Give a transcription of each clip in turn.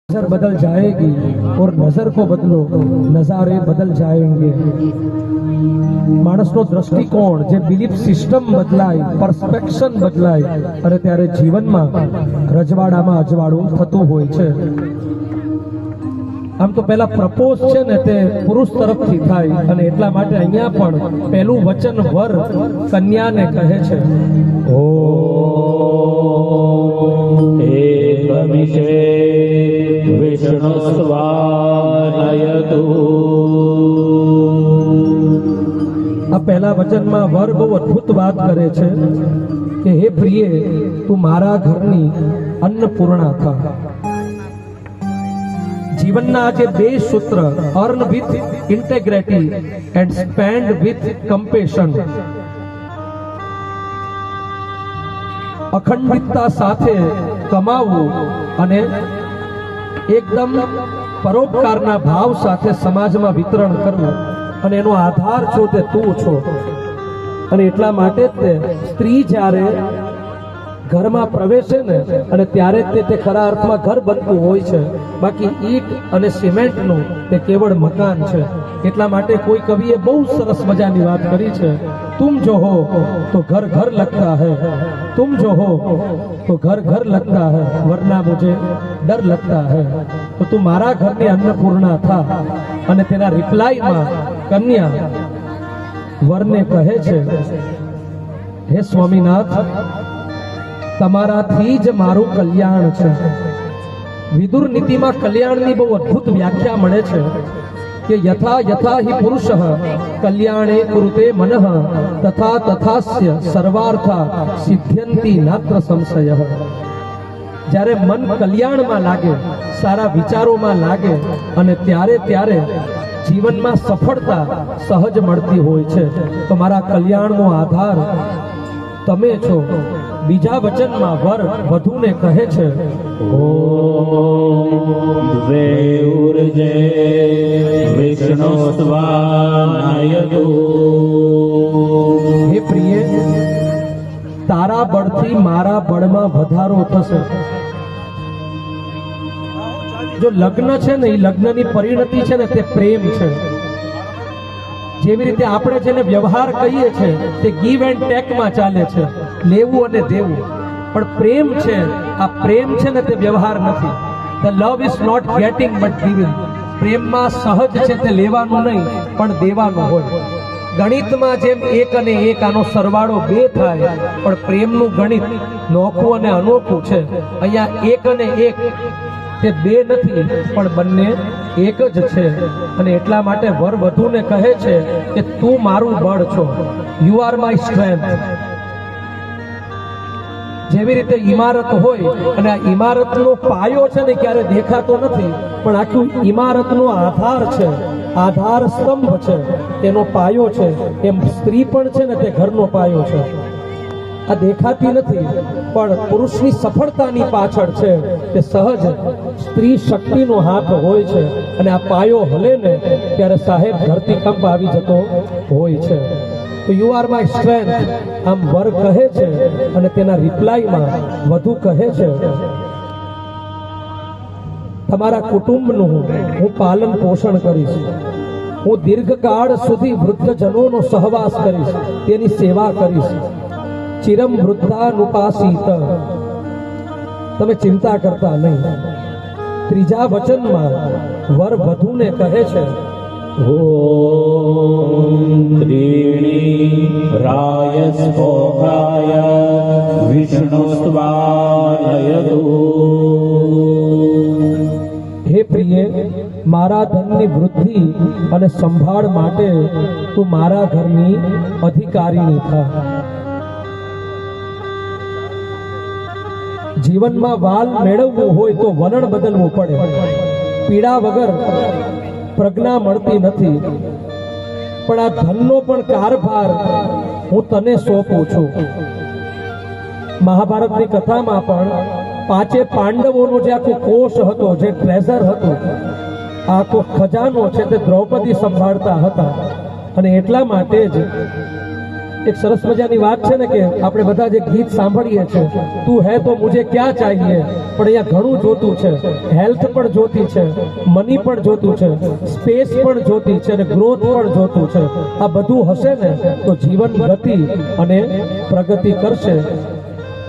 नजर बदल जाएगी और नजर को बदलो नजारे बदल जाएंगे। मानसनो दृष्टिकोण जे बिलीफ सिस्टम बदलाय, पर्सपेक्शन बदलाय अने त्यारे जीवનમાં રજવાડામાં અજવાળું થતું હોય છે। આમ તો પહેલા પ્રપોઝ છે ને તે પુરુષ તરફથી થાય અને એટલા માટે અહીંયા પણ પહેલું વચન વર કન્યાને કહે છે, ઓ એકમિષે વિષ્ણુસ્વાનયતુ। આ પહેલા વચનમાં વર બહુ અદ્ભુત વાત કરે છે કે હે પ્રિય, તું મારા ઘરની અન્નપૂર્ણા થા। જીવનના જે બે સૂત્ર, earn with integrity and spend with compassion, અખંડિતતા સાથે કમાવું અને એકદમ પરોપકારના ભાવ સાથે સમાજમાં વિતરણ કરવું, અને એનો આધાર છો તે તું છો। અને એટલા માટે જ તે સ્ત્રી જ્યારે ઘરમાં પ્રવેશે ને અને ત્યારે જ તે ખરા અર્થમાં ઘર બનતું હોય છે, બાકી ઈટ અને સિમેન્ટનું તે કેવળ મકાન છે। એટલા માટે કોઈ કવિએ બહુ સરસ મજાની વાત કરી છે, तुम जो हो तो घर घर लगता है, तुम जो हो तो घर घर लगता है, वरना मुझे डर लगता है। तो तू मारा घर ની अन्नपूर्णा था। અને તેના રિપ્લાયમાં કન્યા વરને કહે છે, હે સ્વામીનાથ, તમારાથી જ મારું કલ્યાણ છે। વિદુર નીતિમાં કલ્યાણની બહુ અદ્ભુત વ્યાખ્યા મળે છે કે યથા યથા हि પુરુષઃ કલ્યાણે કુરુતે મનઃ તથા તથાસ્ય સર્વાર્થા સિદ્ધ્યંતિ નાત્ર સંશયઃ। જ્યારે મન કલ્યાણમાં લાગે, સારા વિચારોમાં લાગે અને ત્યારે ત્યારે જીવનમાં સફળતા સહજ મળતી હોય છે। તો મારા કલ્યાણનો આધાર તમે છો। બીજા વચનમાં વર વધુને કહે છે, ઓમ દ્વૈર્જે વિષ્ણુસ્વાનયતુ। હે પ્રિય, તારા બળથી મારા બળમાં વધારો થશે। જો લગ્ન છે ને, એ લગ્નની પરિણતિ છે ને તે પ્રેમ છે। જેવી રીતે આપણે જેને વ્યવહાર કહીએ છીએ તે ગીવ એન્ડ ટેકમાં ચાલે છે, લેવું અને દેવું, પણ પ્રેમ છે, આ પ્રેમ છે ને તે વ્યવહાર નથી। The love is not getting but giving. પ્રેમમાં સહજ છે તે લેવાનું નહીં પણ દેવાનું હોય। ગણિતમાં જેમ એક અને એક આનો સરવાળો બે થાય, પણ પ્રેમનું ગણિત નોખું અને અનોખું છે। અહીંયા એક અને એક તે બે નથી પણ બંને એક જ છે। અને એટલા માટે વર વધુને કહે છે કે તું મારું બળ છો, યુ આર માય સ્ટ્રેન્થ। જેવી રીતે ઇમારત હોય અને આ ઇમારતનો પાયો છે ને ક્યારે દેખાતો નથી, પણ આખું ઇમારતનો આધાર છે, આધાર સ્તંભ છે, તેનો પાયો છે, એમ સ્ત્રી પણ છે ને તે ઘરનો પાયો છે। આ દેખાતી નથી પણ પુરુષની સફળતાની પાછળ છે તે સહજ સ્ત્રી શક્તિનો હાથ હોય છે। અને આ પાયો હલે ને ત્યારે સાહેબ ધરતીકંપ આવી જતો હોય છે। તો યુ આર માય સ્ટ્રેન્થ, આમ વર કહે છે। અને તેના રિપ્લાયમાં વધુ કહે છે, તમારા કુટુંબનું હું પાલન પોષણ કરીશ, હું દીર્ઘકાળ સુધી વૃદ્ધજનોનો સહવાસ કરીશ, તેની સેવા કરીશ। ચિરમ વૃદ્ધાનુપાસિત, તમે ચિંતા કરતા નહીં। ત્રીજા વચનમાં વર વધુને કહે છે, ઓમ ત્રીણી રાયસ્પોકાય વિષ્ણુસ્વાનયતુ। હે પ્રિય, મારા ધનની વૃદ્ધિ અને સંભાળ માટે તું મારા ઘરની અધિકારીણી થા। જીવનમાં વાલ મેળવવું હોય તો વલણ બદલવું પડે। પીડા વગર પ્રજ્ઞા મળતી નથી, પણ આ ધનનો પણ કારભાર હું તને સોંપું છું। મહાભારતની કથામાં પણ પાંચે પાંડવોનો જે આખો કોષ હતો, જે ટ્રેઝર હતો, આખો ખજાનો છે તે દ્રૌપદી સંભાળતા હતા। અને એટલા માટે જ એક સરસ મજાની વાત છે ને કે આપણે બધા જે ગીત સાંભળીએ છીએ, તું હે તો મુझे ક્યાં ચાહીએ, પણ અહીંયા ઘણું જોતું છે. હેલ્થ પણ જોતી છે, મની પણ જોતું છે, સ્પેસ પણ જોતી છે અને ગ્રોથ પણ જોતું છે. આ બધું હશે ને તો જીવન ગતિ અને પ્રગતિ કરશે.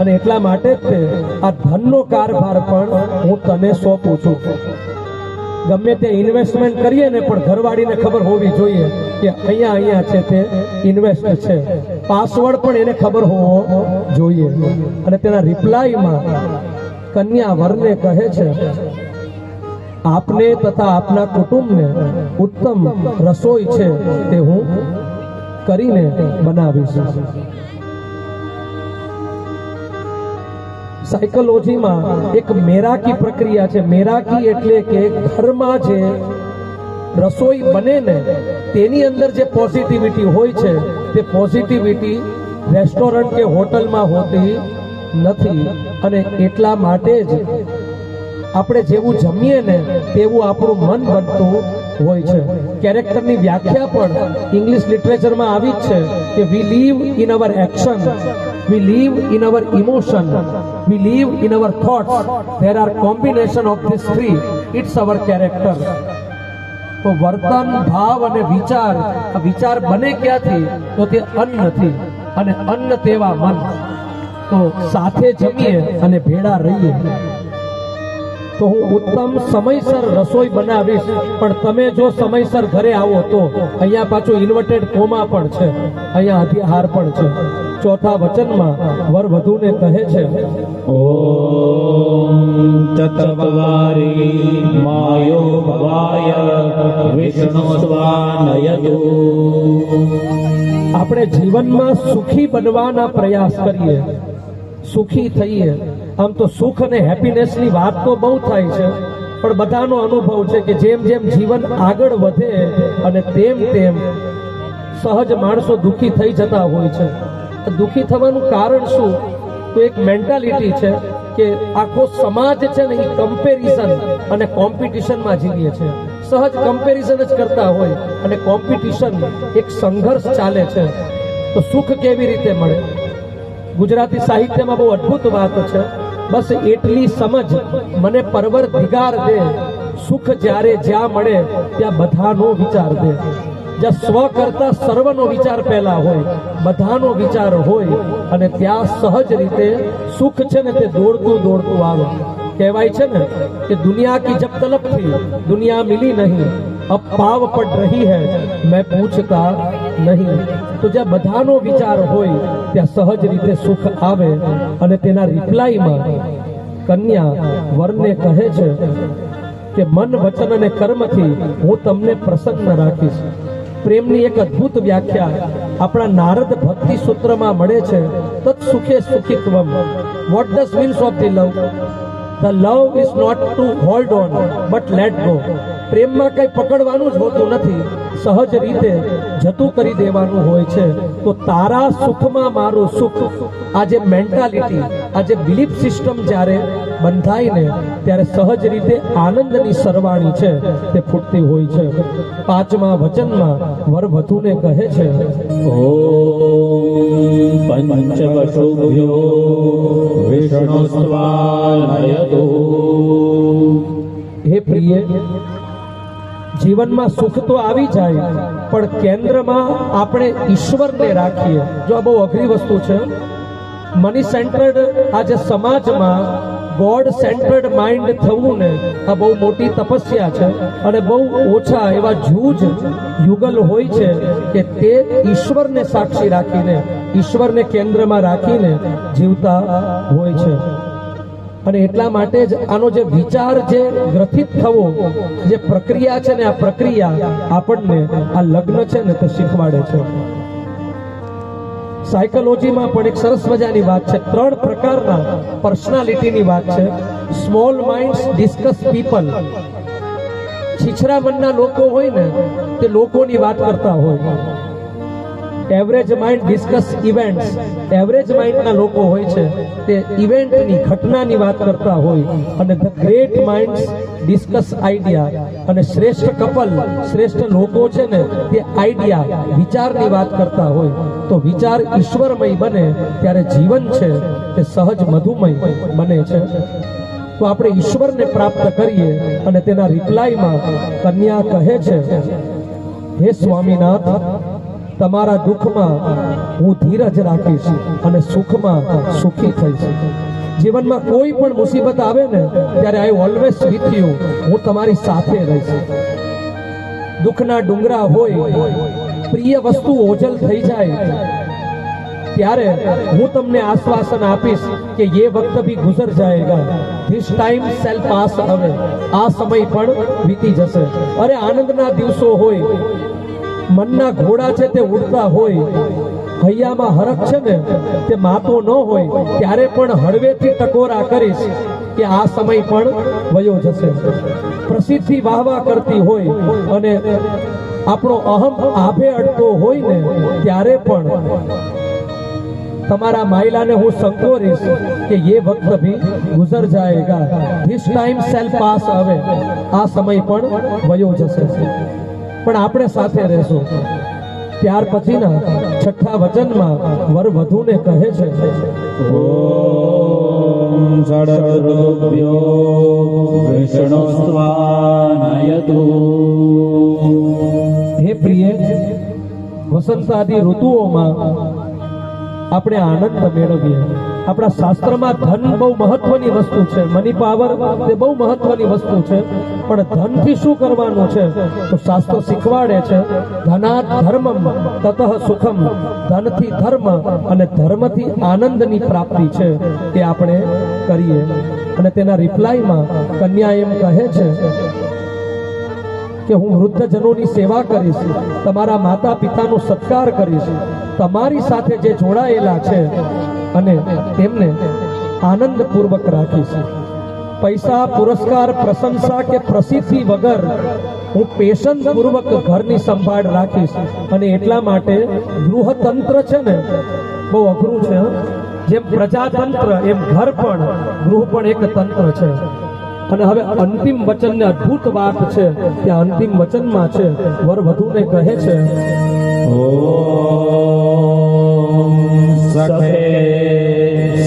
અને એટલા માટે જ તે આ ધનનો કારભાર પણ હું તને સોંપું છું. ગમે તે ઇન્વેસ્ટમેન્ટ કરીએ ને પણ ઘરવાળીને ખબર હોવી જોઈએ કે અહીંયા છે તે ઇન્વેસ્ટ છે. પાસવર્ડ પણ એને ખબર હોવો જોઈએ. અને તેના રિપ્લાયમાં કન્યા વરને કહે છે, આપને તથા આપના કુટુંબને ઉત્તમ રસોઈ છે તે હું કરીને બનાવીશ. સાયકોલોજીમાં એક મેરાકી પ્રક્રિયા છે. મેરાકી એટલે કે ઘરમાં જે રસોઈ બને ને તેની અંદર જે પોઝિટિવિટી હોય છે તે પોઝિટિવિટી રેસ્ટોરન્ટ કે હોટલમાં હોતી નથી. અને એટલા માટે જ આપણે જેવું જમીએ ને તેવું આપણું મન બનતું હોય છે. કેરેક્ટરની વ્યાખ્યા પણ ઇંગ્લિશ લિટરેચરમાં આવી જ છે કે we live in our action, we live in our emotion, we live in our thoughts. There are combination of this three, it's our character. તો વર્તન, ભાવ અને વિચાર, આ વિચાર બને ક્યાંથી તો તે અન્નથી, અને અન્ન તેવા મન. તો સાથે જમીએ અને ભેળા રહીએ. તો હું ઉત્તમ સમયસર રસોઈ બનાવીશ, પણ તમે જો સમયસર ઘરે આવો તો. અહીંયા પાછું ઇન્વર્ટેડ કોમા પણ છે, અહીંયા અધિહાર પણ છે. ચોથા વચનમાં વર વધુને કહે છે, ઓમ તત્વારી માયો ભવાય વિષ્ણુ સ્વાનયતુ. આપણે જીવનમાં સુખી બનવાના પ્રયાસ કરીએ, સુખી થઈએ. આમ તો સુખ અને હેપીનેસની વાત તો બહુ થાય છે, પણ બધાનો અનુભવ છે કે જેમ જેમ જીવન આગળ વધે અને તેમ તેમ સહજ માણસો દુઃખી થઈ જતા હોય છે. દુઃખી થવાનું કારણ શું? તો એક મેન્ટાલિટી છે કે આખો સમાજ છે ને એ કમ્પેરિઝન અને કોમ્પિટિશનમાં જીવીએ છે. સહજ કમ્પેરિઝન જ કરતા હોય અને કોમ્પિટિશન, એક સંઘર્ષ ચાલે છે. તો સુખ કેવી રીતે મળે? ગુજરાતી સાહિત્યમાં બહુ અદ્ભુત વાત છે. બસ એટલી સમજ મને પરવરદિગાર દે, સુખ જ્યારે જ્યાં મળે ત્યાં બધાનો વિચાર દે. જ્યાં સ્વ કરતા સર્વનો વિચાર પહેલા હોય, બધાનો વિચાર હોય, અને ત્યાં સહજ રીતે સુખ છે ને તે દોડતું દોડતું આવે. કહેવાય છે ને કે દુનિયા કી જબ તલબ થી દુનિયા મિલી નહીં, અબ પાવ પડ રહી હૈ મેં પૂછતા નહીં. તો જ્યાં બધાનો વિચાર હોય ત્યાં સહજ રીતે સુખ આવે. અને તેના રિપ્લાયમાં કન્યા વરને કહે છે કે મન, વચન અને કર્મથી હું તમને પ્રસન્ન રાખીશ. પ્રેમની એક અદ્ભુત વ્યાખ્યા આપણા નારદ ભક્તિ સૂત્રમાં મળે છે. તત્ સુખે સુખિત્વમ. What does means of the love? The love is not to hold on but let go. પ્રેમમાં કઈ પકડવાનું જ હોતું નથી, સહજ રીતે જતું કરી દેવાનું હોય છે. તો તારા સુખમાં મારું સુખ, આ જે મેન્ટાલિટી, આ જે બિલીફ સિસ્ટમ જ્યારે બંધાય ને ત્યારે સહજ રીતે આનંદની સરવાણી છે તે ફૂટતી હોય છે. પાંચમા વચનમાં વર વધુને કહે છે, ઓમ પંચવસુભ્યો વિષ્ણુ સ્વાનયતુ. હે પ્રિય, જીવનમાં સુખ તો આવી જાય, પણ કેન્દ્રમાં આપણે ઈશ્વરને રાખીએ. જો આ બહુ અઘરી વસ્તુ છે. મની સેન્ટર્ડ આજે સમાજમાં ગોડ સેન્ટર્ડ માઇન્ડ થવું ને આ બહુ મોટી તપસ્યા છે. અને બહુ ઓછા એવા જૂજ યુગલ હોય છે કે તે ઈશ્વરને સાક્ષી રાખીને, ઈશ્વરને કેન્દ્રમાં રાખીને જીવતા હોય છે. અને એટલા માટે જ આનો જે વિચાર જે ગ્રથિત થવો, જે પ્રક્રિયા છે ને, આ પ્રક્રિયા આપણને આ લગ્ન છે ને તે શીખવાડે છે. સાયકોલોજીમાં પણ એક સરસ મજાની વાત છે. 3 પ્રકારના પર્સનાલિટીની વાત છે. Small minds discuss people. છીછરા મનના લોકો હોય ને તે લોકોની વાત કરતા હોય. Average mind discuss events. Average માઇન્ડના લોકો હોય છે તે ઇવેન્ટની ઘટનાની વાત કરતા હોય, અને the great minds discuss idea. અને શ્રેષ્ઠ કપલ, શ્રેષ્ઠ લોકો છે ને તે આઈડિયા, વિચારની વાત કરતા હોય. તો વિચાર ઈશ્વરમય બને ત્યારે જીવન છે તે સહજ મધુમય બને છે. તો આપણે ઈશ્વરને પ્રાપ્ત કરીએ. અને તેના રિપ્લાયમાં કન્યા કહે છે, હે સ્વામીનાથ, તમારા દુઃખમાં હું ધીરજ રાખીશ અને સુખમાં સુખી થઈશ. જીવનમાં કોઈ પણ મુસીબત આવે ને ત્યારે આઈ ઓલવેઝ વિથ યુ, હું તમારી સાથે રહીશ. દુઃખના ડુંગરા હોય, પ્રિય વસ્તુ ઓજલ થઈ જાય ત્યારે હું તમને આશ્વાસન આપીશ કે ये वक्त भी गुजर जाएगा, this time shall pass away. આ સમય પણ વીતી જશે. અરે આનંદના દિવસો હોય, મનના ઘોડા છે તે ઉડતા હોય, હૈયામાં હરખ છે ને તે માતો ન હોય, ત્યારે પણ હળવેથી ટકોરા કરીશ કે આ સમય પણ વયો જશે. પ્રસિદ્ધિ વાહવા કરતી હોય અને આપણો અહમ આભે અડતો હોય ને ત્યારે પણ તમારા માયલાને હું સંકોરીશ કે ये वक्त भी गुजर जाएगा, this time shall pass away. આ સમય પણ વયો જશે. પણ આપણે સાથે રહેશું. ત્યાર પછીના છઠ્ઠા વચનમાં વર વધુને કહે છે, ઓમ ષડૃતુભ્યો વિષ્ણુસ્ત્વાનયતુ. હે પ્રિય, વસંતાદી ઋતુઓમાં આપણે આનંદ મેળવીએ. આપણા શાસ્ત્રમાં ધન બહુ મહત્વની વસ્તુ છે, મની પાવર તે બહુ મહત્વની વસ્તુ છે. પણ ધનથી શું કરવાનું છે તો શાસ્ત્ર શીખવાડે છે, ધનાત ધર્મમ તતઃ સુખમ. ધનથી ધર્મ અને ધર્મથી આનંદની પ્રાપ્તિ છે એ આપણે કરીએ. અને તેના રિપ્લાયમાં કન્યા એમ કહે છે કે હું વૃદ્ધજનોની સેવા કરીશ, તમારા માતા પિતાનો સત્કાર કરીશ, તમારી સાથે જે જોડાયેલા છે અને તેમને આનંદપૂર્વક રાખીશ. પૈસા, પુરસ્કાર, પ્રશંસા કે પ્રસિદ્ધિ વગર હું પેશન પૂર્વક ઘરની સંભાળ રાખીશ. અને એટલા માટે ગૃહતંત્ર છે ને બહુ અઘરું છે. જેમ પ્રજાતંત્ર એમ ઘર પણ, ગૃહ પણ એક તંત્ર છે. અને હવે અંતિમ વચનને અદ્ભુત વાત છે કે અંતિમ વચનમાં છે, વર વધુને કહે છે, ઓમ સખે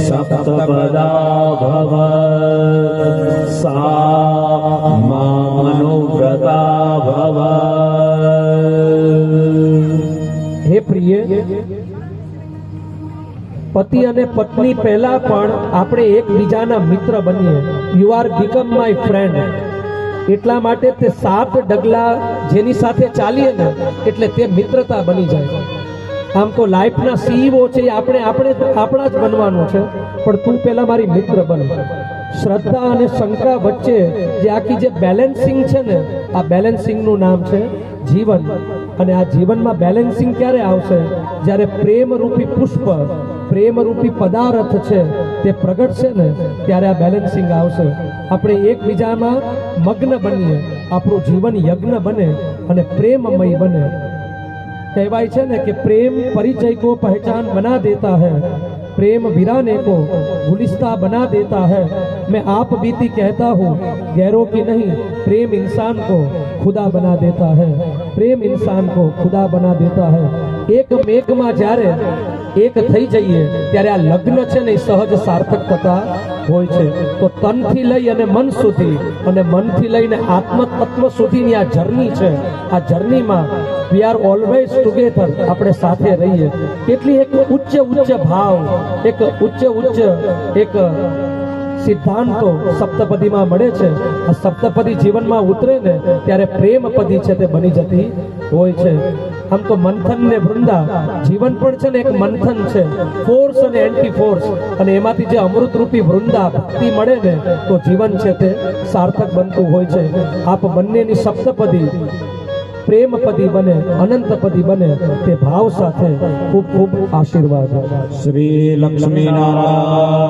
સપ્તપદા ભવ સા મામનુવ્રતા ભવ. હે પ્રિય, પતિ અને પત્ની પહેલા પણ આપણે એકબીજાના મિત્ર બનીએ. You are become my friend. એટલા માટે તે 7 ડગલા જેની સાથે ચાલીએ ને એટલે તે મિત્રતા બની જાય. આમ તો લાઈફના સીઈઓ છે આપણે આપણા જ બનવાનું છે, પણ તું પહેલા મારી મિત્ર બન. શ્રદ્ધા અને શંકા વચ્ચે જે આખી જે બેલેન્સિંગ છે ને, આ બેલેન્સિંગનું નામ છે જીવન. અને આ જીવનમાં બેલેન્સિંગ ક્યારે આવશે? જ્યારે પ્રેમરૂપી પુષ્પ, પ્રેમરૂપી પદાર્થ છે તે પ્રગટ છે ને ત્યારે આ બેલેન્સિંગ આવશે. આપણે એકબીજામાં મગ્ન બનીએ, આપણું જીવન યજ્ઞ બને અને પ્રેમમય બને. કહેવાય છે ને કે પ્રેમ પરિચય को पहचान बना देता है, प्रेम वीराने को गुलिस्ता बना देता है. मैं आप बीती कहता हूँ गैरों की नहीं, प्रेम इंसान को खुदा बना देता है. प्रेम इंसान को खुदा बना देता है. એક મેઘમાં જ્યારે એક થઈ જઈએ ત્યારે આ લગ્ન છે ને સહજ સાર્થક થતા હોય છે. તો તનથી લઈ અને મન સુધી અને મનથી લઈને આત્મ તત્વ સુધીની આ જર્ની છે. આ જર્નીમાં વી આર ઓલવેઝ ટુગેધર, આપણે સાથે રહીએ. કેટલી એક ઉચ્ચ ભાવ, એક ઉચ્ચ એક સિદ્ધાંતો સપ્તપદીમાં મળે છે. આ સપ્તપદી જીવનમાં ઉતરે ને ત્યારે પ્રેમપદી છે તે બની જતી હોય છે. આમ તો મંથન ને વૃંદા જીવન પણ છે ને એક મંથન છે, ફોર્સ અને એન્ટી ફોર્સ. અને એમાંથી જે અમૃતરૂપી વૃંદા ભક્તિ મળે ને તો જીવન છે તે સાર્થક બનતું હોય છે. આપ બંનેની સપ્તપદી પ્રેમપદી બને, અનંતપદી બને તે ભાવ સાથે ખૂબ ખૂબ આશીર્વાદ. શ્રી લક્ષ્મી નારાયણ.